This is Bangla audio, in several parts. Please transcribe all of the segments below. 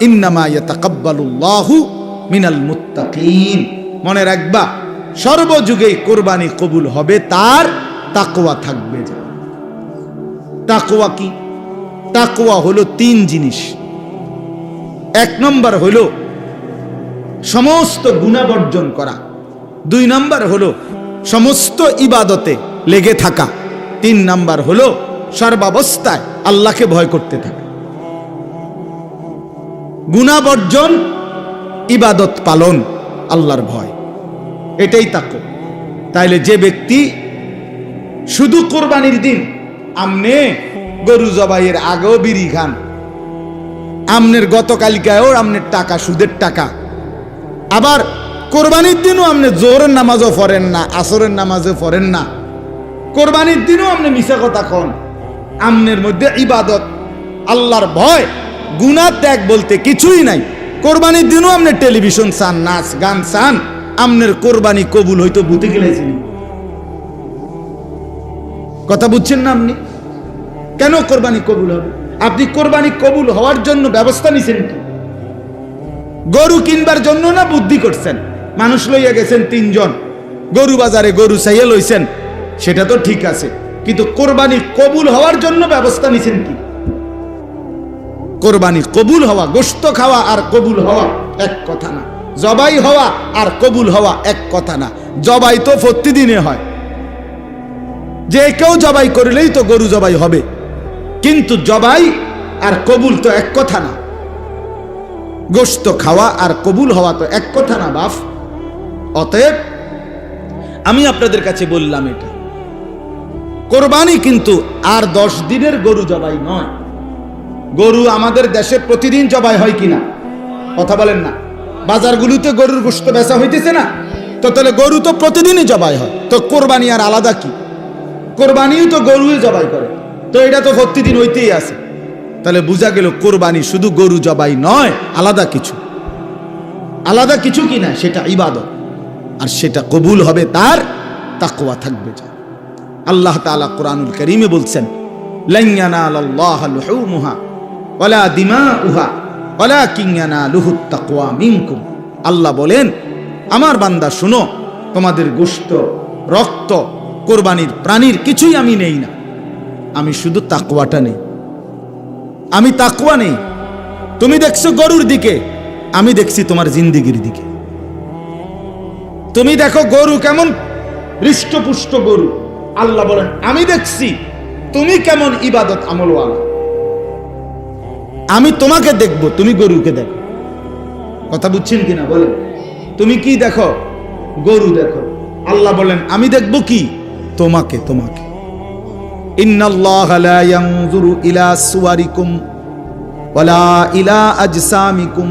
ইন্নামা ইয়াতাকাব্বালুল্লাহু মিনাল মুত্তাকিন। মনে রাখবা, সর্বযুগেই কোরবানি কবুল হবে তার তাকওয়া থাকবে। তাকওয়া কি? তাকওয়া হলো তিন জিনিস। এক নম্বর হলো সমস্ত গুনাহ বর্জন করা, দুই নম্বর হলো সমস্ত ইবাদতে লেগে থাকা, তিন নম্বর হলো সর্বাবস্থায় আল্লাহকে ভয় করতে থাকা। গুনাহ বর্জন, ইবাদত পালন, আল্লাহর ভয়, এটাই তাকওয়া। তাইলে যে ব্যক্তি শুধু কোরবানির দিন আমনে গরু জবাইয়ের আগেও বিড়ি খান, আমনের গতকালকায়ও আমনের টাকা সুদের টাকা, আবার কোরবানির দিনও আপনি জোহরের নামাজও পড়েন না, আসরের নামাজও পড়েন না, কোরবানির দিনও আপনি মিছা কথা কন, আমনের মধ্যে ইবাদত, আল্লাহর ভয়, গুনাহ ত্যাগ বলতে কিছুই নাই। কোরবানির দিনও আপনি টেলিভিশন চান, নাচ গান চান, আমনের কোরবানি কবুল হইতো বুঝতে গেলেছেন। কথা বুঝছেন না? আপনি কেন কোরবানি কবুল হবে? আপনি কোরবানি কবুল হওয়ার জন্য ব্যবস্থা নিছেন কি? গরু কিনবার জন্য না বুদ্ধি করছেন? মানুষ লইয়া গেছেন তিনজন, গরু বাজারে গরু চাইয়ে লইছেন, সেটা তো ঠিক আছে, কিন্তু কোরবানি কবুল হওয়ার জন্য ব্যবস্থা নিছেন কি? কোরবানি কবুল হওয়া, গোশত খাওয়া আর কবুল হওয়া এক কথা না। জবাই হওয়া আর কবুল হওয়া এক কথা না। জবাই তো প্রতিদিনে হয়, যে কেউ জবাই করলেই তো গরু জবাই হবে, কিন্তু জবাই আর কবুল তো এক কথা না। গোশত খাওয়া আর কবুল হওয়া তো এক কথা না বাপ। অতএব আমি আপনাদের কাছে বললাম, এটা কোরবানি কিন্তু আর 10 দিনের গরু জবাই নয়। গরু আমাদের দেশে প্রতিদিন জবাই হয় কিনা কথা বলেন না? বাজারগুলোতে গরুর গোশত বেচা হইতেছে না? তো তাহলে গরু তো প্রতিদিনই জবাই হয়, তো কোরবানি আর আলাদা কি? কোরবানিও তো গরুই জবাই করে, তো এটা তো প্রতিদিন হইতেই আছে। তাহলে বোঝা গেল কোরবানি শুধু গরু জবাই নয়, আলাদা কিছু। আলাদা কিছু কি না, সেটা ইবাদত, আর সেটা কবুল হবে তার তাকওয়া থাকবে। আল্লাহ তাআলা কোরআনুল কারীমে বলছেন, লান ইয়ানালাল্লাহা লুহুমুহা ওয়ালা দিমাউহা ওয়ালাকিন ইয়ানালুহুত তাকওয়া মিনকুম। আল্লাহ বলেন, আমার বান্দা শুনো, তোমাদের গোশত, রক্ত, কোরবানির প্রাণীর কিছুই আমি নেই না, আমি শুধু তাকওয়াটা নেই। আমি তাকওয়া নেই। তুমি দেখছো গরুর দিকে, আমি দেখছি তোমার জিন্দেগির দিকে। তুমি দেখো গরু কেমন হৃষ্টপুষ্ট গরু, আল্লাহ বলেন আমি দেখছি তুমি কেমন ইবাদত আমলওয়ালা। আমি তোমাকে দেখব, তুমি গরুকে দেখো। কথা বুঝছেন কিনা বলেন? তুমি কি দেখো? গরু দেখো। আল্লাহ বলেন আমি দেখব কি? তোমাকে। তোমাকে ইন্নাল্লাহা লা ইয়ানজুরু ইলা সুওয়ারিকুম ওয়ালা ইলা আজসামিকুম।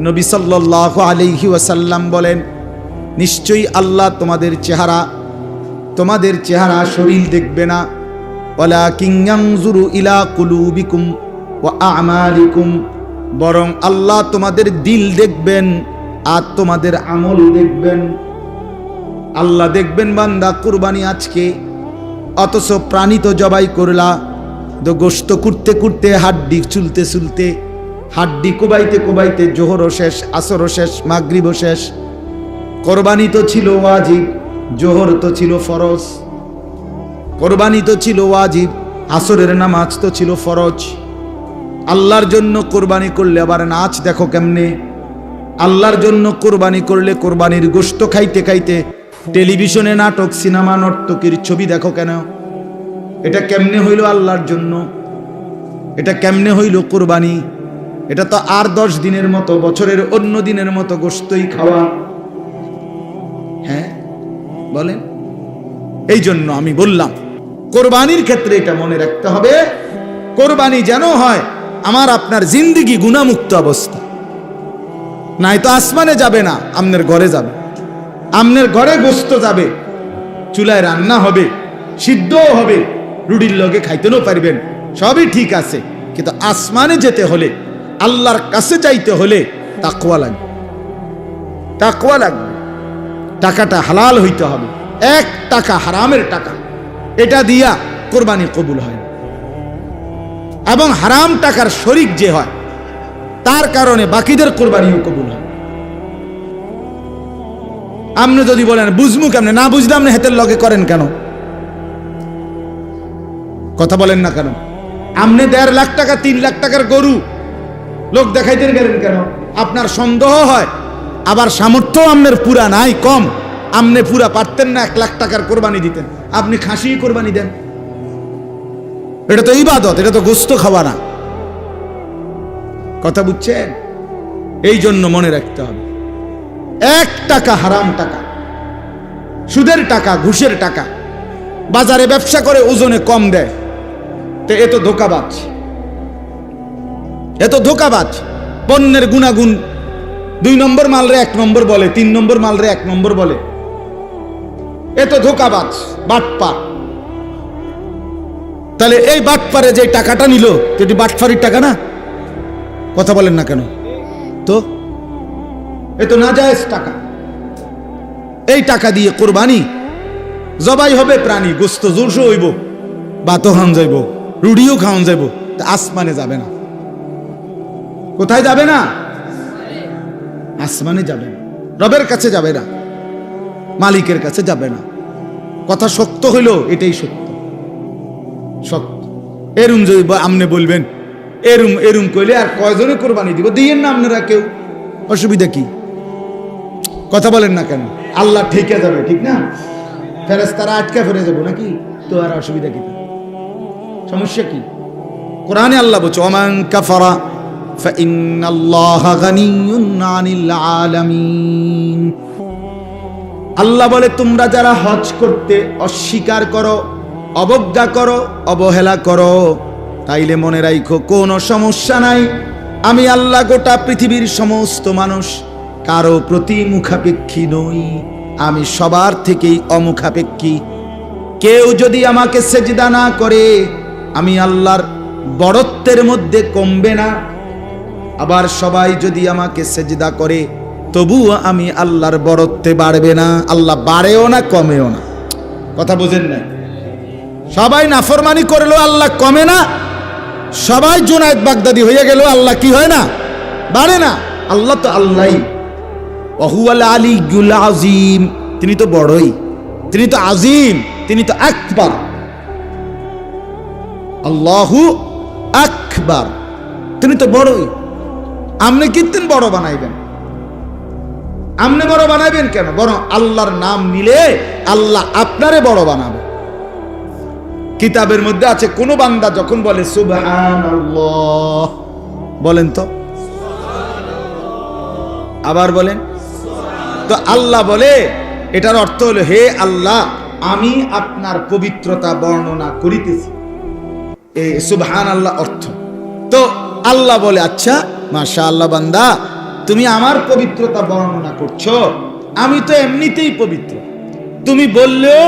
নবী সাল্লাল্লাহু আলাইহি ওয়াসাল্লাম বলেন, নিশ্চয়ই আল্লাহ তোমাদের চেহারা শরীর দেখবে না, ওয়ালাকিন ইয়ানজুরু ইলা কুলুবিকুম ওয়া আমালিকুম, বরং আল্লাহ তোমাদের দিল দেখবেন আর তোমাদের আমল দেখবেন। আল্লাহ দেখবেন বান্দা কুরবানি আজকে, অথচ প্রাণী তো জবাই করলা, তো গোশত কুটতে কুটতে, হাড্ডি চুলতে চুলতে, হাড্ডি কোবাইতে কোবাইতে জোহরও শেষ, আসরও শেষ, মাগরিবও শেষ। কোরবানি তো ছিল ওয়াজিব, জোহর তো ছিল ফরজ। কোরবানি তো ছিল ওয়াজিব, আসরের নামাজ তো ছিল ফরজ। আল্লাহর জন্য কোরবানি করলে আবার নাচ দেখো কেমনে। আল্লাহর জন্য কোরবানি করলে কোরবানির গোশত খাইতে খাইতে টেলিভিশনে নাটক, সিনেমা, নর্তকীর ছবি দেখো কেন? এটা কেমনে হইল আল্লাহর জন্য? এটা কেমনে হইল কোরবানি? এটা তো আর 10 দিনের মতো, বছরের অন্য দিনের মতো গোশতই খাওয়া। হ্যাঁ বলেন? এই জন্য আমি বললাম, কোরবানির ক্ষেত্রে এটা মনে রাখতে হবে, কোরবানি যেন হয় আমার আপনার জিন্দেগি গুনাহমুক্ত অবস্থা। নাই তো আসমানে যাবে না, আমনের ঘরে যাবে। আমনের ঘরে গোশত যাবে, চুলায় রান্না হবে, সিদ্ধও হবে, রুটির লগে খাইতেও পারবেন, সবই ঠিক আছে। কিন্তু আসমানে যেতে হলে, আল্লাহর কাছে যাইতে হলে তাকওয়া লাগবে। তাকওয়া লাগবে। টাকাটা হালাল হইতে হবে। 1 টাকা হারামের টাকা, এটা দিয়া কোরবানি কবুল হয়। এবং হারাম টাকার শরিক যে হয়, তার কারণে বাকিদের কোরবানিও কবুল হয়। আপনি যদি বলেন বুঝমু কেমনে, না বুঝলাম না হেতের লগে করেন কেন? কথা বলেন না কেন? আপনি 1.5 লাখ টাকা 3 লাখ টাকার গরু লোক দেখাইতে গেলেন কেন? আপনার সন্দেহ হয়, আবার সামর্থ্য আপনার পুরা নাই, কম, আপনি পুরা পারতেন না 1 লাখ টাকার কোরবানি দিতেন, আপনি খাসি কোরবানি দেন। এটা তো ইবাদত, এটা তো গোস্ত খাওয়া না। কথা বুঝছেন? এই জন্য মনে রাখতে হবে, 1 টাকা হারাম টাকা, সুদের টাকা, ঘুষের টাকা, বাজারে ব্যবসা করে ওজনে কম দেয়, তো এ তো ধোঁকাবাজ, এ তো ধোঁকাবাজ। পণ্যের গুণাগুণ 2 নম্বর মালরে 1 নম্বর বলে, 3 নম্বর মালরে 1 নম্বর বলে, এ তো ধোঁকাবাজ, বাটপার। তাহলে এই বাটপারে যে টাকাটা নিল, এটি বাটপারির টাকা না? কথা বলেন না কেন? তো এ তো নাজায়েজ টাকা। এই টাকা দিয়ে কোরবানি জবাই হবে প্রাণী, গোস্ত জোরসো হইব, ভাতও খাওয়ান যাইব, রুটিও খাওয়ান যাইব, আসমানে যাবে না। কোথায় যাবে না? আসমানে যাবে না, রবের কাছে যাবে না, মালিকের কাছে যাবে না। কথা শক্ত হইল, এটাই সত্য, শক্ত। এরুম যদি আপনি বলবেন এরুম এরুম কইলে আর কয়জনে কোরবানি দিব? দিয়েন না আপনারা কেউ, অসুবিধা কি? কথা বলেন না কেন? আল্লাহ ঠেকে যাবে, ঠিক না? ফেরেশতারা আটকা ফিরে যাবো নাকি? তো আর অসুবিধা কি? সমস্যা কি? কোরআনে আল্লাহ বলছে ওমান কাফারা ফাইন্নাল্লাহা গানিয়্যুন আনিল আলামিন। আল্লাহ বলে তোমরা যারা হজ করতে অস্বীকার করো, অবজ্ঞা করো, অবহেলা করো, তাইলে মনে রাখো কোনো সমস্যা নাই, আমি আল্লাহ গোটা পৃথিবীর সমস্ত মানুষ কারো প্রতি মুখাপেক্ষী নই, আমি সবার থেকেই অমুখাপেক্ষী। কেউ যদি আমাকে সেজদা না করে আমি আল্লাহর বড়ত্বের মধ্যে কমবে না, আবার সবাই যদি আমাকে সেজদা করে তবুও আমি আল্লাহর বড়ত্বে বাড়বে না, আল্লাহ বাড়েও না কমেও না। কথা বুঝেন না? সবাই নাফরমানি করলেও আল্লাহ কমে না, সবাই জুনায়েদ বাগদাদি হয়ে গেল আল্লাহ কি হয় না? বাড়ে না। আল্লাহ তো আল্লাহই, ওয়াহুয়াল আলিয়্যুল আযীম, তিনি তো বড়ই, তিনি তো আজিম, তিনি তো আকবার। আল্লাহু আকবার, তিনি তো বড়ই। আপনি কীর্তন বড় বানাইবেন? আপনি বড় বানাইবেন কেন? বরং আল্লাহর নাম নিলে আল্লাহ আপনারে বড় বানাবে। কিতাবের মধ্যে আছে কোন বান্দা যখন বলে সুবহানাল্লাহ, বলেন তো, আবার বলেন তো, আল্লাহ বলে এটার অর্থ হলো হে আল্লাহ আমি আপনার পবিত্রতা বর্ণনা করিতেছি, এই সুবহানাল্লাহ অর্থ। তো আল্লাহ বলে আচ্ছা মাশাআল্লাহ বান্দা তুমি আমার পবিত্রতা বর্ণনা করছো, আমি তো এমনিতেই পবিত্র, তুমি বললেও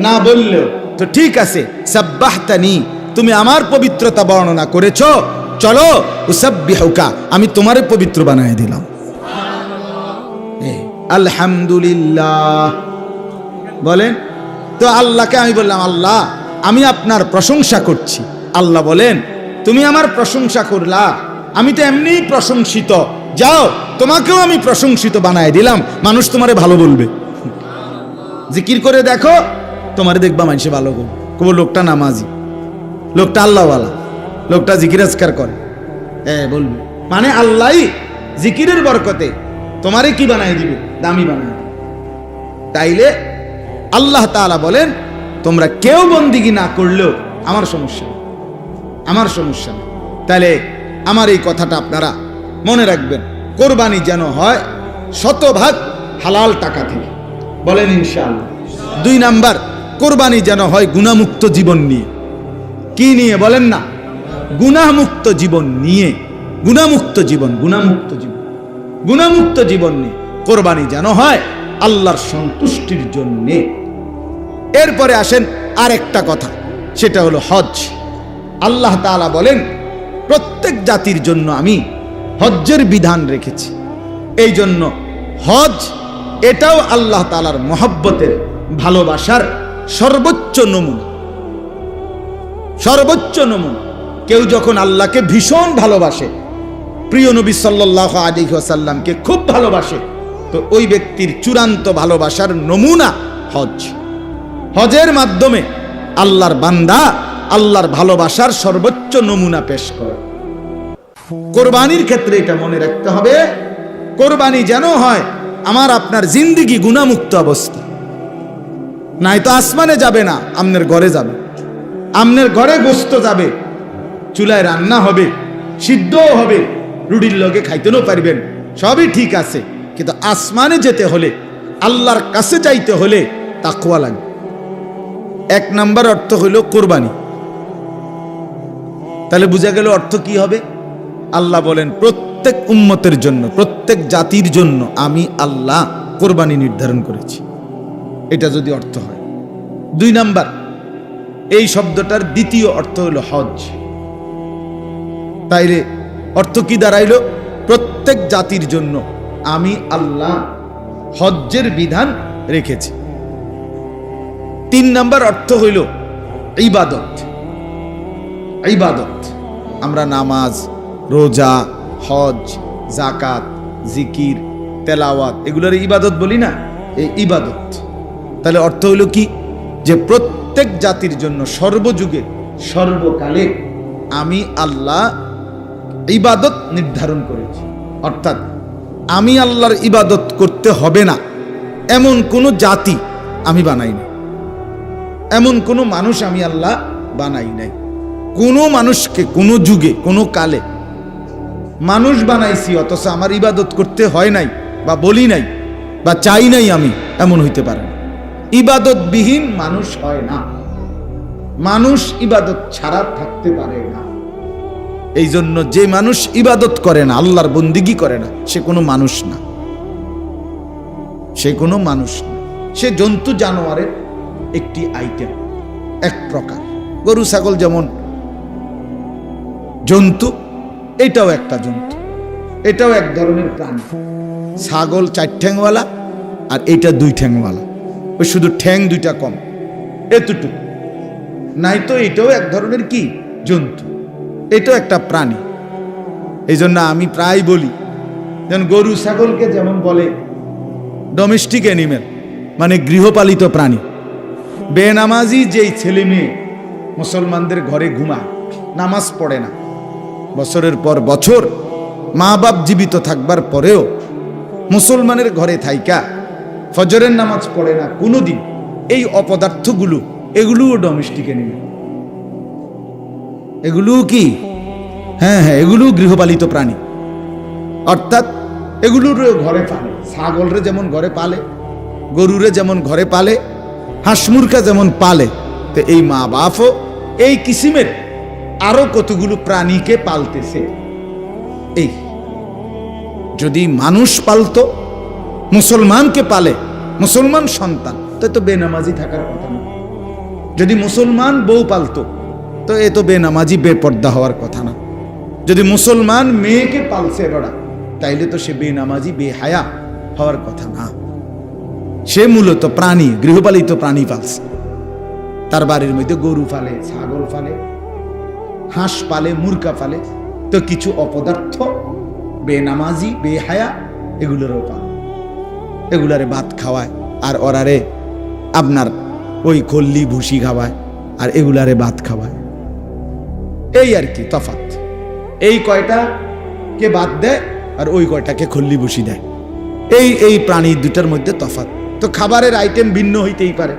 না বললেও তো ঠিক আছে, সাব্বাহতানি, তুমি আমার পবিত্রতা বর্ণনা করেছো, চলো উসাব্বিহুকা, আমি তোমারে পবিত্র বানায় দিলাম। আলহামদুলিল্লাহ বলেন তো। আল্লাহকে আমি বললাম আল্লাহ আমি আপনার প্রশংসা করছি, আল্লাহ বলেন তুমি আমার প্রশংসা করলা, আমি তো এমনিই প্রশংসিত, যাও তোমাকেও আমি প্রশংসিত বানায় দিলাম, মানুষ তোমারে ভালো বলবে। জিকির করে দেখো, তোমারে দেখবা মানুষে ভালো করবে, লোকটা নামাজি, লোকটা আল্লাহওয়ালা, লোকটা জিকির আজকার করে, বলবে মানে আল্লাহই জিকিরের বরকতে তোমারে কি বানায় দিবে? দামি বানায়। তাইলে আল্লাহ তাআলা বলেন তোমরা কেউ বন্দিগি না করলেও আমার সমস্যা নেই, আমার সমস্যা নেই। তাহলে আমার এই কথাটা আপনারা মনে রাখবেন, কোরবানি যেন হয় 100% হালাল টাকা থেকে, বলেন ইনশাআল্লাহ। 2 নাম্বার, কোরবানি যেন হয় গুনাহমুক্ত জীবন নিয়ে। কি নিয়ে বলেন না? গুনাহমুক্ত জীবন নিয়ে, গুনাহমুক্ত জীবন, গুনাহমুক্ত জীবন, গুনাহমুক্ত জীবন নিয়ে কোরবানি যেন হয় আল্লাহর সন্তুষ্টির জন্যে। এরপরে আসেন আরেকটা কথা, সেটা হলো হজ। আল্লাহ তাআলা বলেন প্রত্যেক জাতির জন্য আমি হজ্জের বিধান রেখেছি। এই জন্য হজ এটাও আল্লাহ তাআলার মহব্বতের, ভালোবাসার সর্বোচ্চ নমুনা, সর্বোচ্চ নমুনা। কেউ যখন আল্লাহকে ভীষণ ভালোবাসে, প্রিয় নবী সাল্লাল্লাহু আলাইহি ওয়াসাল্লামকে খুব ভালোবাসে, তো ওই ব্যক্তির চূড়ান্ত ভালোবাসার নমুনা হজ। হজের মাধ্যমে আল্লাহর বান্দা আল্লাহর ভালোবাসার সর্বোচ্চ নমুনা পেশ করে। কোরবানির ক্ষেত্রে এটা মনে রাখতে হবে, কোরবানি যেন হয় আমার আপনার জিন্দেগি গুনাহমুক্ত অবস্থা। নাই তো আসমানে যাবে না, আমনের ঘরে যাবে, আমনের ঘরে গোস্ত যাবে, চুলায় রান্না হবে, সিদ্ধও হবে, রুটির লগে খাইতেও পারবেন, সবই ঠিক আছে, কিন্তু আসমানে যেতে হলে, আল্লাহর কাছে যাইতে হলে তাকওয়া লাগবে। এক নাম্বার অর্থ হইল কোরবানি। তাহলে বুঝা গেল অর্থ কি হবে? আল্লাহ বলেন প্রত্যেক উম্মতের জন্য, প্রত্যেক জাতির জন্য আমি আল্লাহ কোরবানি নির্ধারণ করেছি। এটা যদি অর্থ হয়। দুই নাম্বার, এই শব্দটার দ্বিতীয় অর্থ হলো হজ। তাইলে অর্থ কি দাঁড়াইল? প্রত্যেক জাতির জন্য আমি আল্লাহ হজ্জের বিধান রেখেছি। তিন নাম্বার অর্থ হইল ইবাদত। ইবাদত আমরা নামাজ, রোজা, হজ, জাকাত, জিকির, তেলাওয়াত এগুলোর ইবাদত বলি না, এই ইবাদত। তাহলে অর্থ হইল কি? যে প্রত্যেক জাতির জন্য সর্বযুগে সর্বকালে আমি আল্লাহ ইবাদত নির্ধারণ করেছি। অর্থাৎ আমি আল্লাহর ইবাদত করতে হবে না এমন কোন জাতি আমি বানাই নাই, এমন কোন মানুষ আমি আল্লাহ বানাই নাই। কোন মানুষকে কোন যুগে কোন কালে মানুষ বানাইছি, অথচ আমার ইবাদত করতে হয় নাই বা বলি নাই বা চাই নাই আমি, এমন হইতে পারে না। ইবাদতবিহীন মানুষ হয় না, মানুষ ইবাদত ছাড়া থাকতে পারে না। এই জন্য যে মানুষ ইবাদত করে না, আল্লাহর বন্দিগি করে না, সে কোনো মানুষ না, সে কোনো মানুষ না। সে জন্তু জানোয়ারের একটি আইটেম, এক প্রকার। গরু ছাগল যেমন জন্তু, এটাও একটা জন্তু, এটাও এক ধরনের প্রাণী। ছাগল 4 ঠ্যাংওয়ালা আর এটা 2 ঠ্যাংওয়ালা, ওই শুধু ঠ্যাং 2টা কম, এতটুকু। নাই তো এটাও এক ধরনের কি জন্তু, এটাও একটা প্রাণী। এই জন্য আমি প্রায় বলি, যেমন গরু ছাগলকে যেমন বলে ডোমেস্টিক অ্যানিমেল, মানে গৃহপালিত প্রাণী। বেনামাজি যেই ছেলে মেয়ে মুসলমানদের ঘরে ঘুমায়, নামাজ পড়ে না, বছরের পর বছর মা বাপ জীবিত থাকবার পরেও মুসলমানের ঘরে থাইকা ফজরের নামাজ পড়ে না কোনোদিন, এই অপদার্থগুলো এগুলোও ডোমেস্টিক অ্যানিমেল, এগুলোও কি? হ্যাঁ হ্যাঁ, এগুলোও গৃহপালিত প্রাণী। অর্থাৎ এগুলোর ঘরে পালে, ছাগলরে যেমন ঘরে পালে, গরুরে যেমন ঘরে পালে, হাঁস মুরগা যেমন পালে, তো এই মা বাপও এই কিসিমের আরো কতগুলো প্রাণীকে পালতেছে। এই যদি মানুষ পালতো, মুসলমানকে পালে, মুসলমান সন্তান, তো বেনামাজি থাকার কথা না। যদি মুসলমান বউ পালতো, তো এ তো বেনামাজি বেপর্দা হওয়ার কথা না। যদি মুসলমান মেয়েকে পালছে বড়া, তাইলে তো সে বেনামাজি বেহায়া হওয়ার কথা না। সে মূলত প্রাণী, গৃহপালিত প্রাণী পালছে। তার বাড়ির মধ্যে গরু পালে, ছাগল পালে, হাঁস পালে, মুরগা পালে, তো কিছু অপদার্থ বেনামাজি বেহায়া এগুলোরও পালে, এগুলারে ভাত খাওয়ায়, আর ওরারে আপনার ওই কল্লি ভুসি খাওয়ায়, আর এগুলারে ভাত খাওয়ায়। এই আর কি তফাৎ। এই কয়টাকে বাদ দেয় আর ওই কয়টাকে খল্লি ভুসি দেয়। এই প্রাণী দুটার মধ্যে তফাৎ। তো খাবারের আইটেম ভিন্ন হইতেই পারে,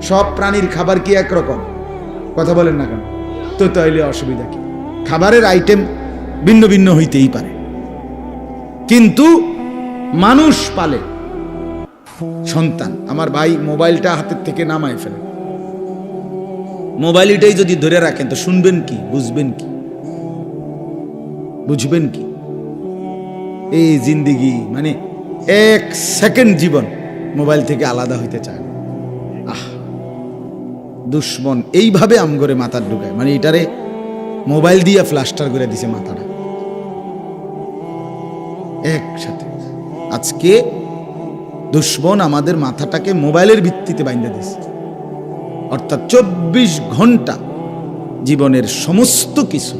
সব প্রাণীর খাবার কি একরকম? কথা বলেন না কেন? তো তাইলে অসুবিধা কি? খাবারের আইটেম ভিন্ন ভিন্ন হইতেই পারে, কিন্তু মানুষ পালে সন্তান। আমার ভাই মোবাইলটা হাতের থেকে নামায় ফেলে, মোবাইলটাই যদি ধরে রাখেন তো শুনবেন কি, বুঝবেন কি, বুঝবেন কি? এই জিন্দিগি মানে 1 সেকেন্ড জীবন মোবাইল থেকে আলাদা হইতে চায়। আহ, দুশ্মন এইভাবে আমগরে মাথার ঢুকায়, মানে এটারে মোবাইল দিয়ে প্লাস্টার করে দিছে মাথাটা একসাথে। আজকে দুশ্মন আমাদের মাথাটাকে মোবাইলের ভিত্তিতে বাইন্ধে দিছে। অর্থাৎ 24 ঘন্টা জীবনের সমস্ত কিছু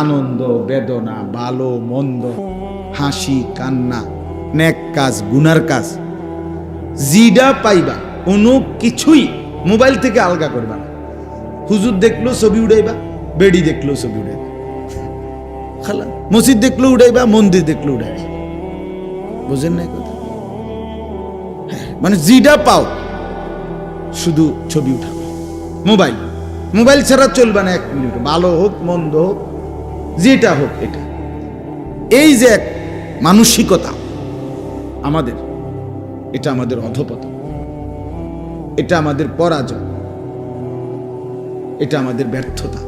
আনন্দ বেদনা, ভালো মন্দ, হাসি কান্না, নেক কাজ গুনার কাজ, জিডা পাইবা কোনো কিছুই মোবাইল থেকে আলগা করবা না। হুজুর দেখলো ছবি উড়াইবা, বেড়ি দেখলো ছবি উড়াইবা, খালা মসজিদ দেখলো উড়াইবা, মন্দির দেখলো উড়াইবা। বুঝেন না কথা? মানে জিডা পাও শুধু ছবি উঠাবো। মোবাইল ছাড়া চলবে না এক মিনিট, ভালো হোক মন্দ হোক যেটা হোক। এটা এই যে এক মানসিকতা আমাদের, এটা আমাদের অধপতন, এটা আমাদের পরাজয়, এটা আমাদের ব্যর্থতা,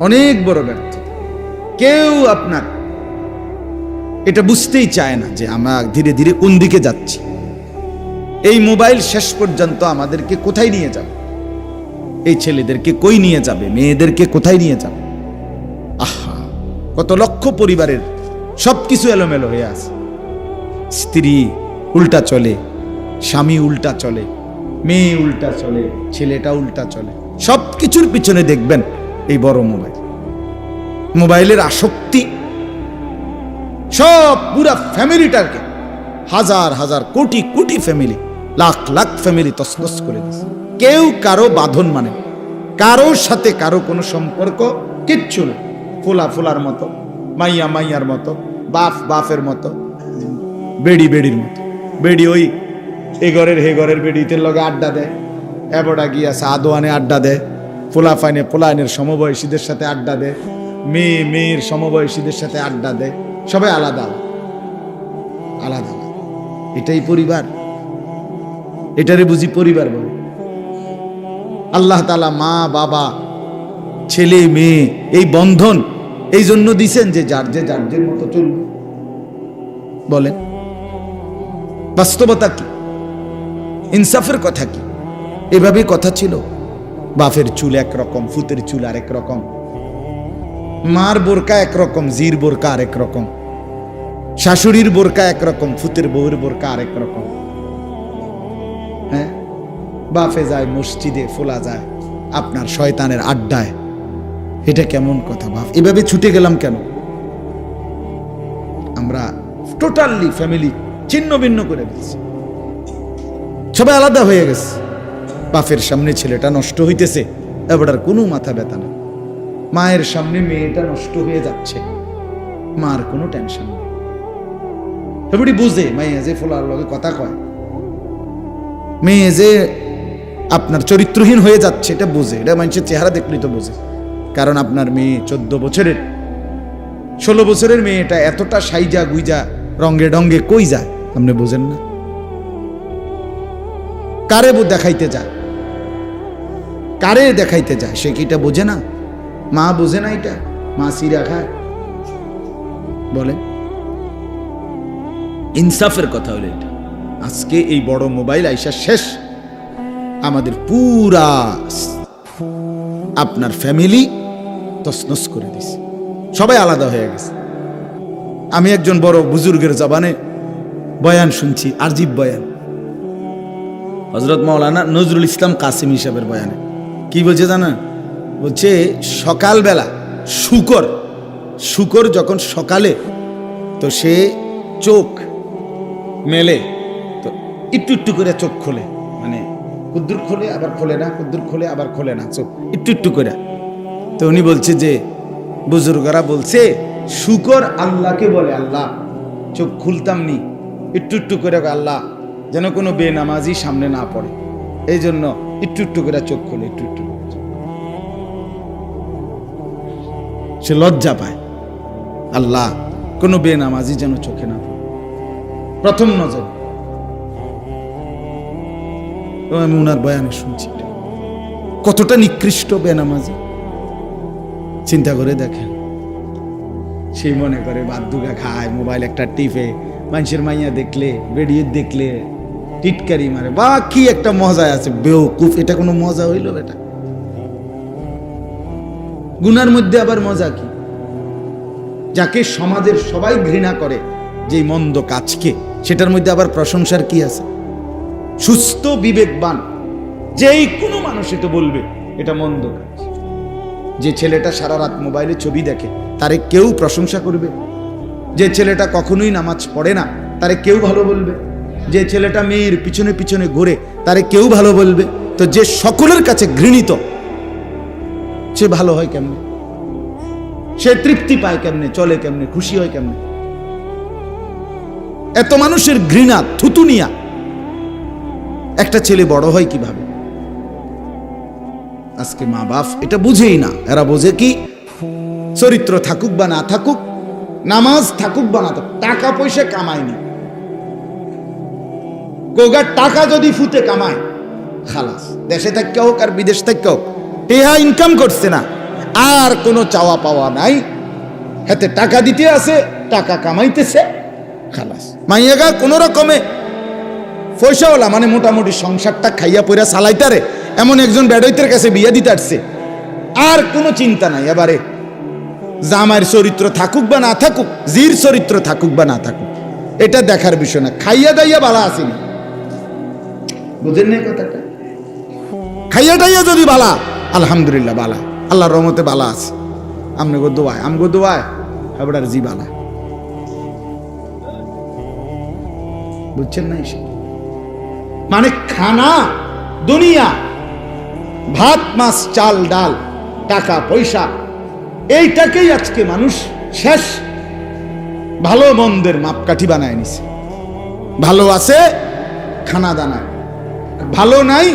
অনেক বড় ব্যর্থতা। কেউ আপনার এটা বুঝতেই চায় না যে আমরা ধীরে ধীরে কোন দিকে যাচ্ছি। এই মোবাইল শেষ পর্যন্ত আমাদেরকে কোথায় নিয়ে যাবে? এই ছেলেদেরকে কই নিয়ে যাবে? মেয়েদেরকে কোথায় নিয়ে যাবে? আহা, কত লক্ষ পরিবারের সবকিছু এলোমেলো হয়ে আছে। স্ত্রী উল্টা চলে, স্বামী উল্টা চলে, মেয়ে উল্টা চলে, ছেলেটা উল্টা চলে। সবকিছুর পিছনে দেখবেন এই বড় মোবাইলের আসক্তি সব পুরা ফ্যামিলিটাকে, হাজার হাজার কোটি কোটি ফ্যামিলি, লাখ লাখ ফ্যামিলি তছনছ করে দিচ্ছে। কেউ কারো বাঁধন মানে, কারোর সাথে কারো কোনো সম্পর্ক কিচ্ছু না। ফোলার মতো, মাইয়া মাইয়ার মতো, বাফের মতো, বেড়ির মতো। বেড়ি ওই এ ঘরের হে ঘরের বেড়িতে লগে আড্ডা দেয়, এবড়া গিয়া সাদোয়ানে আড্ডা দেয়, পোলায়নের সমবয়সীদের সাথে আড্ডা দেয়, মেয়ের সমবয়সীদের সাথে আড্ডা দেয়। সবাই আলাদা আলাদা। এটাই পরিবার? এটারে বুঝি পরিবার বলে? আল্লাহ তাআলা মা বাবা ছেলে মেয়ে এই বন্ধন এই জন্য দিছেন যে যার মতো চলবে। বলেন বাস্তবতা কি? ইনসাফের কথা কি? এভাবে কথা ছিল। বাপের চুল একরকম, ফুতের চুল আরেক রকম, মার বোরকা একরকম, জির বোরকা আরেক রকম, শাশুড়ির বোরকা একরকম, ফুতের বউয়ের বোরকা আরেক রকম। হ্যাঁ, বাপে যায় মসজিদে, ফোলা যায় আপনার শয়তানের আড্ডায়। এটা কেমন কথা বাপ? এভাবে ছুটে গেলাম কেন? আমরা টোটালি ফ্যামিলি ছিন্ন ভিন্ন করে দিচ্ছি, সবাই আলাদা হয়ে গেছে। বাপের সামনে ছেলেটা নষ্ট হইতেছে, এবার আর কোনো মাথা ব্যথা না। মায়ের সামনে মেয়েটা নষ্ট হয়ে যাচ্ছে, মার কোনো টেনশন নেই। এবারে বুঝে মাইয়া যে ফোলার লগে কথা কয়, মেয়ে যে আপনার চরিত্রহীন হয়ে যাচ্ছে এটা বুঝে। এটা মানুষের চেহারা দেখলেই তো বুঝে। কারণ আপনার মেয়ে 14 বছরের 16 বছরের মেয়েটা এতটা সাইজা গুইজা রঙ্গে ডঙ্গে কই যায় আপনি বুঝেন না? কারে দেখাইতে যায়, কারে দেখাইতে যায়? সে কি এটা বোঝে না? মা বোঝে না এটা? মা সিরা খায়? বলে ইনসাফের কথা হলো এটা। আজকে এই বড় মোবাইল আইসা শেষ আমাদের পুরা আপনার ফ্যামিলি তছনছ করে দিছে, সবাই আলাদা হয়ে গেছে। আমি একজন বড় বুজুর্গের জবানে বয়ান শুনছি, আরজিব বয়ান, হযরত মাওলানা নজরুল ইসলাম কাসিমি সাহেবের বয়ানে। কি বলছে জানেন? বলছে সকালবেলা শুকর যখন সকালে তো সে চোখ মেলে তো একটু করে চোখ খোলে, মানে কুদ্দুর খোলে আবার খোলে না, কুদ্দুর খোলে আবার খোলে না, চোখ একটু করে। তো উনি বলছে যে বুজুর্গরা বলছে শুকর আল্লাহকে বলে, আল্লাহ চোখ খুলতাম নি একটু করে, আল্লাহ যেন কোনো বেনামাজি সামনে না পড়ে, এই জন্য একটু করে চোখ খোলে, একটু সে লজ্জা পায়, আল্লাহ কোনো বেনামাজি যেন চোখে না পড়ে। প্রথম নজর আমি উনার বয়ানে শুনছি, কতটা নিকৃষ্ট বেনামাজি চিন্তা করে দেখেন। সেই মনে করে বাদুগা খায়, মোবাইল একটা টিপে, মানুষের মাইয়া দেখলে, বেরিয়ে দেখলে টিটকারি মারে, বা কি একটা মজা আছে। বেওকুফ, এটা কোনো মজা হইল? এটা গুনার মধ্যে আবার মজা কি? যাকে সমাজের সবাই ঘৃণা করে, যে মন্দ কাজকে, সেটার মধ্যে আবার প্রশংসার কি আছে? সুস্থ বিবেকবান যেই কোনো মানুষ এটা বলবে এটা মন্দ কাজ। যে ছেলেটা সারা রাত মোবাইলে ছবি দেখে তারে কেউ প্রশংসা করবে? যে ছেলেটা কখনোই নামাজ পড়ে না তারে কেউ ভালো বলবে? যে ছেলেটা মেয়ের পিছনে পিছনে ঘুরে তারে কেউ ভালো বলবে? তো যে সকলের কাছে ঘৃণিত সে ভালো হয় কেমনে? সে তৃপ্তি পায় কেমনে? চলে কেমনে? খুশি হয় কেমনে? এত মানুষের ঘৃণা, থুতুনিয়া একটা ছেলে বড় হয় কিভাবে? আজকে মা বাপ এটা বুঝেই না। এরা বোঝে কি, চরিত্র থাকুক বা না থাকুক, নামাজ থাকুক বা না থাকুক, টাকা পয়সা কামায়নি, কোগার টাকা যদি ফুতে কামায় খালাস, দেশে থাকতে হোক আর বিদেশ থাকতে হোক, টেহা ইনকাম করছে না, আর কোনো চাওয়া পাওয়া নাই, হাতে টাকা দিতে আছে, টাকা কামাইতেছে, খালাস। মাইয়াগা কোন রকমে পয়সাওয়ালা, মানে মোটামুটি সংসারটা খাইয়া পয়রা চালাইতারে এমন একজন বেডইতের কাছে বিয়া দিতে আসছে, আর কোনো চিন্তা নাই। এবারে জামাইয়ের চরিত্র থাকুক বা না থাকুক, জির চরিত্র থাকুক বা না থাকুক, এটা দেখার বিষয় না। খাইয়া দাইয়া বালা আসেনি, বুঝেন না কথাটা? খাইয়া দাইয়া যদি বালা, আলহামদুলিল্লাহ বালা, আল্লাহর রহমতে বালা আছে, আমগো দোয়ায়, আমগো দোয়ায় এবার জি বালা, বুঝছেন না? মানে খানা, দুনিয়া, ভাত মাছ চাল ডাল, টাকা পয়সা, এইটাকেই আজকে মানুষ শেষ ভালো মন্দের মাপকাঠি বানায় নিছে। ভালো আছে খানা দানায়, ভালো নাই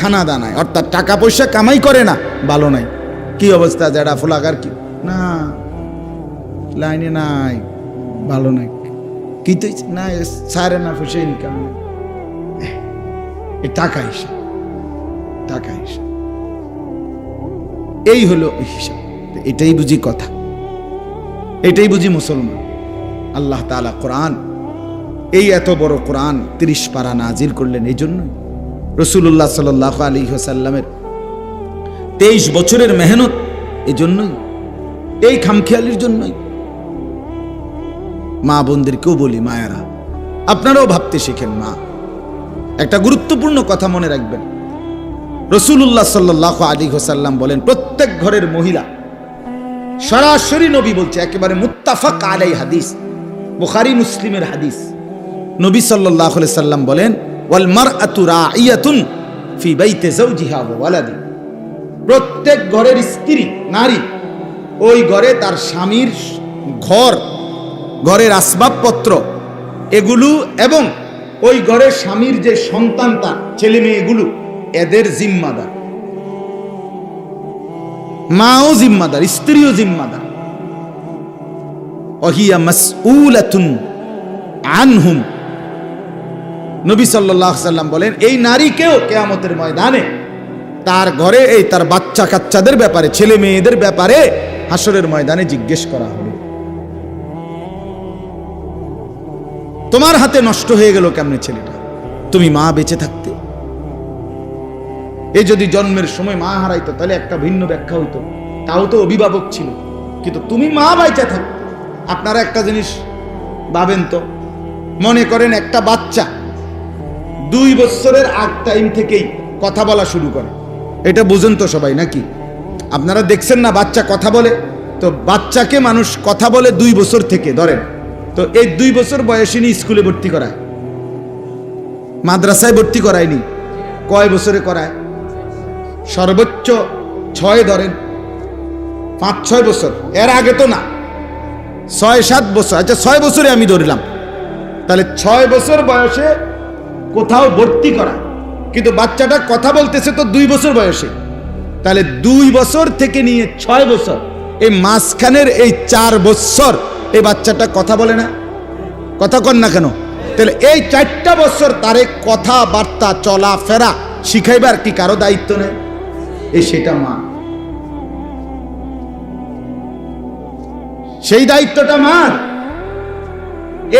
খানা দানায়, অর্থাৎ টাকা পয়সা কামাই করে না, ভালো নাই। কি অবস্থা? যারা ফুলাগার কি না লাইনে নাই, ভালো নাই, কি তো না সারে না ফুসে ইনকাম নেই, টাকা হিসাব, টাকা হিসাব, এই হলো হিসাব। এটাই বুঝি কথা, এটাই বুঝি মুসলমান। আল্লাহ তাআলা কোরআন, এই এত বড় কোরআন 30 পারা নাজিল করলেন এই জন্য। রাসূলুল্লাহ সাল্লাল্লাহু আলাইহি ওয়াসাল্লামের 23 বছরের মেহনত এই জন্যই, এই খামখেয়ালির জন্যই। মা বোনদেরকেও বলি, মায়েরা আপনারাও ভাবতে শিখেন। মা, একটা গুরুত্বপূর্ণ কথা মনে রাখবেন, রাসূলুল্লাহ সাল্লাল্লাহু আলাইহি ওয়াসাল্লাম বলেন, প্রত্যেক ঘরের মহিলা, সরাসরি নবী বলছে, একেবারে মুত্তাফাক আলাই হাদিস, বুখারী মুসলিমের হাদিস, নবী সাল্লাল্লাহু আলাইহি সাল্লাম বলেন, ওয়াল মারআতু রাঈয়াতুন ফি বাইতি যাওজিহা ওয়া ওয়ালাদি, প্রত্যেক ঘরের স্ত্রী, নারী, ওই ঘরে তার স্বামীর ঘর, ঘরের আসবাবপত্র এগুলো, এবং ওই ঘরের স্বামীর যে সন্তান, তার ছেলে মেয়ে, এগুলো এদের জিম্মাদার। মাও জিম্মাদার, স্ত্রীও জিম্মাদার। ওয়াহিয়া মাসউলাতুন আনহুম, নবী সাল্লাল্লাহু আলাইহি সাল্লাম বলেন, এই নারীকেও কিয়ামতের ময়দানে তার ঘরে এই তার বাচ্চা কাচ্চাদের ব্যাপারে, ছেলে মেয়েদের ব্যাপারে হাসরের ময়দানে জিজ্ঞেস করা হবে, তোমার হাতে নষ্ট হয়ে গেল কেমনে ছেলেটা, তুমি মা বেঁচে থাকতে। এই যদি জন্মের সময় মা হারাইতো তাহলে একটা ভিন্ন ব্যাখ্যা হইতো, তাও তো অভিভাবক ছিল, কিন্তু তুমি মা বেঁচে থাকতে। আপনারা একটা জিনিস ভাবেন তো, মনে করেন একটা বাচ্চা 2 বছরের আগ টাইম থেকেই কথা বলা শুরু করে, এটা বুঝেন তো সবাই নাকি? আপনারা দেখছেন না বাচ্চা কথা বলে? তো বাচ্চাকে মানুষ কথা বলে 2 বছর থেকে ধরেন, তো এই 2 বছর বয়সে নিয়ে স্কুলে ভর্তি করায়, মাদ্রাসায় ভর্তি করায়নি, কয় বছরে করায়? সর্বোচ্চ 6 ধরেন, 5-6 বছর, এর আগে তো না, 6-7 বছর। আচ্ছা 6 বছরে আমি ধরলাম, তাহলে 6 বছর বয়সে কোথাও ভর্তি করা, কিন্তু বাচ্চাটা কথা বলতেছে তো 2 বছর বয়সে, তাহলে 2 বছর থেকে নিয়ে 6 বছর, এই মাঝখানের এই 4 বছর এই বাচ্চাটা কথা বলে না, কথা কন না কেন? তাহলে এই 4টা বছর তারে কথাবার্তা চলাফেরা শিখাইবার কি কারো দায়িত্ব নেই? এই সেটা মা, সেই দায়িত্বটা মার।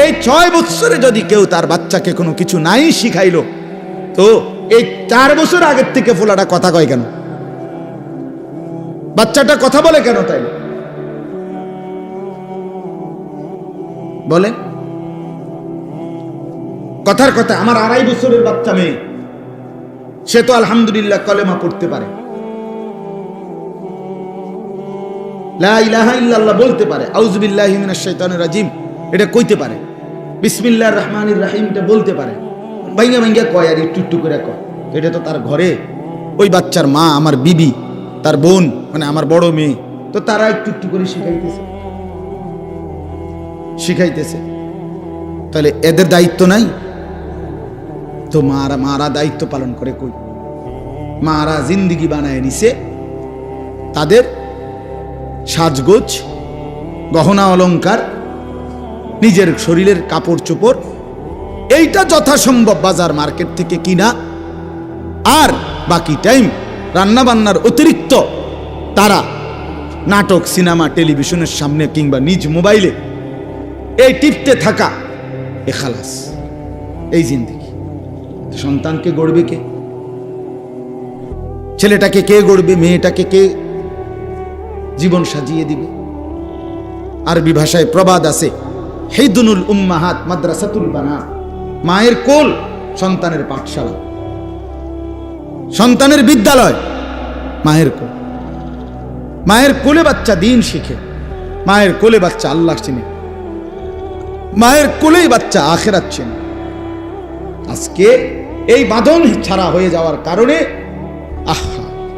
এই 6 বছরে যদি কেউ তার বাচ্চাকে কোনো কিছু নাই শিখাইলো, তো এই 4 বছর আগের থেকে ফোলাটা কথা কয় কেন? বাচ্চাটা কথা বলে কেন? তাই বলে কথার কথা। আমার 2.5 বছরের বাচ্চা মেয়ে, সে তো আলহামদুলিল্লাহ কলেমা পড়তে পারে, লা ইলাহা ইল্লাল্লাহ বলতে পারে, আউযু বিল্লাহি মিনাশ শাইতানির রাজিম এটা কইতে পারে, বিসমিল্লাহির রহমানির রহিম এটা বলতে পারে, ভাইঙ্গা ভাইঙ্গা কয় আর একটু একটু করে কয়। এটা তো তার ঘরে ওই বাচ্চার মা, আমার বিবি, তার বোন, মানে আমার বড় মেয়ে, তো তারা একটু একটু করে শিখাইতেছে। তাহলে এদের দায়িত্ব নাই? তো মারা দায়িত্ব পালন করে কই? মারা জিন্দিগি বানায় নিছে, তাদের সাজগোজ, গহনা অলংকার, নিজের শরীরের কাপড় চোপড় এইটা যথাসম্ভব বাজার মার্কেট থেকে কিনা, আর বাকি টাইম রান্না বান্নার অতিরিক্ত তারা নাটক, সিনেমা, টেলিভিশনের সামনে কিংবা নিজ মোবাইলে এই টিপতে থাকা, এ খালাস। এই জিন্দেগি। সন্তানকে গড়বে কে? ছেলেটাকে কে গড়বে? মেয়েটাকে কে জীবন সাজিয়ে দিবে? আরবি ভাষায় প্রবাদ আছে, হিদনুল উম্মাহাত মাদ্রাসাতুল বানাত। মায়ের কোল সন্তানের পাঠশালা, সন্তানের বিদ্যালয় মায়ের কোল। মায়ের কোলে বাচ্চা দিন শিখে, মায়ের কোলে বাচ্চা আল্লাহ চিনে, মায়ের কোলেই বাচ্চা আখিরাত চিনে। আজকে এই বাঁধন ছাড়া হয়ে যাওয়ার কারণে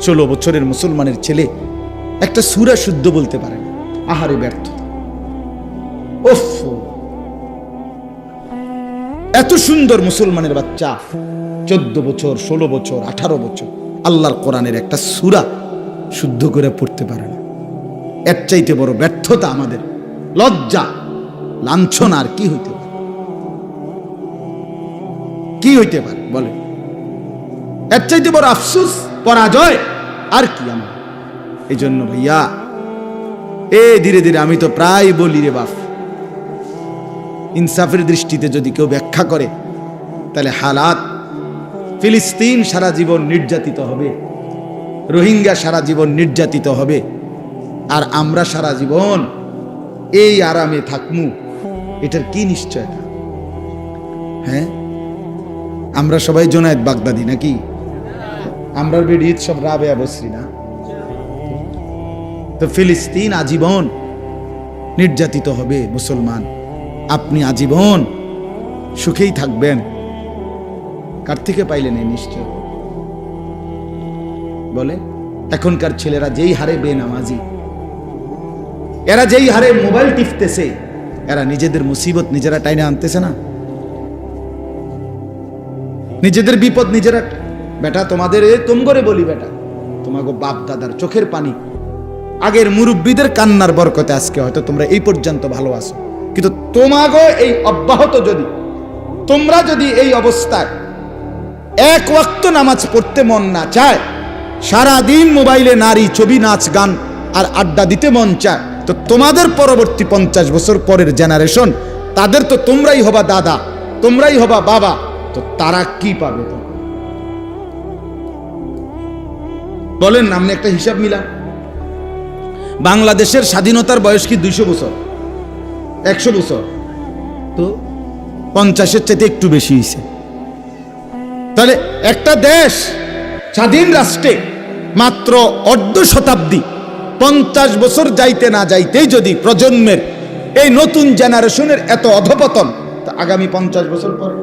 16 বছরের মুসলমানের ছেলে একটা সূরা শুদ্ধ বলতে পারে না। আহারে ব্যর্থতা। ওফ, এত সুন্দর মুসলমানের বাচ্চা 14 বছর, 16 বছর, 18 বছর আল্লাহর কোরআনের একটা সূরা শুদ্ধ করে পড়তে পারে না। এর চাইতে বড় ব্যর্থতা আমাদের, লজ্জা, লাঞ্ছনা আর কি হইতে পারে? কি হইতে পারে বলে? এর চাইতে বড় আফসোস, পরাজয় আর কি আমার? এই জন্য ভাইয়া, ধীরে ধীরে আমি তো প্রায় বলি রে বাপ, ইনসাফের দৃষ্টিতে যদি কেউ ব্যাখ্যা করে, তাহলে হালাত ফিলিস্তিন সারা জীবন নির্যাতিত হবে, রোহিঙ্গা সারা জীবন নির্যাতিত হবে, আর আমরা সারা জীবন এই আরামে থাকমু, এটার কি নিশ্চয়তা? হ্যাঁ, আমরা সবাই জোনায়েদ বাগদাদি নাকি? আমরা বেডিত সব রাবেয়া বসরি না? তো ফিলিস্তিন আজীবন নির্যাতিত হবে মুসলমান, আপনি আজীবন সুখেই থাকবেন, কার থেকে পাইলেন এই নিশ্চয়? বলে এখনকার ছেলেরা যেই হারে বেনামাজি, এরা যেই হারে মোবাইল টিপতেছে, এরা নিজেদের মুসিবত নিজেরা টাইনে আনতেছে না? নিজেদের বিপদ নিজেরা। বেটা তোমাদের তুম করে বলি, বেটা তোমাকে বাপ দাদার চোখের পানি, আগের মুরব্বীদের কান্নার বরকতে আজকে হয়তো তোমরা এই পর্যন্ত ভালো আছো, কিন্তু তোমাকে এই অব্যাহত যদি, তোমরা যদি এই অবস্থায় এক ওয়াক্ত নামাজ পড়তে মন না চায়, সারাদিন মোবাইলে নারী, ছবি, নাচ, গান আর আড্ডা দিতে মন চায়, তো তোমাদের পরবর্তী 50 বছর পরের জেনারেশন, তাদের তো তোমরাই হবা দাদা, তোমরাই হবা বাবা, তো তারা কি পাবে? তো বলেন, আপনি একটা হিসাব মিলান। বাংলাদেশের স্বাধীনতার বয়স কি 200 বছর, 100 বছর? তো 50-এর চাইতে একটু বেশি হয়েছে। তাহলে একটা দেশ স্বাধীন রাষ্ট্রে মাত্র অর্ধ শতাব্দী, 50 বছর যাইতে না যাইতেই যদি প্রজন্মের এই নতুন জেনারেশনের এত অধপতন, তা আগামী 50 বছর পরে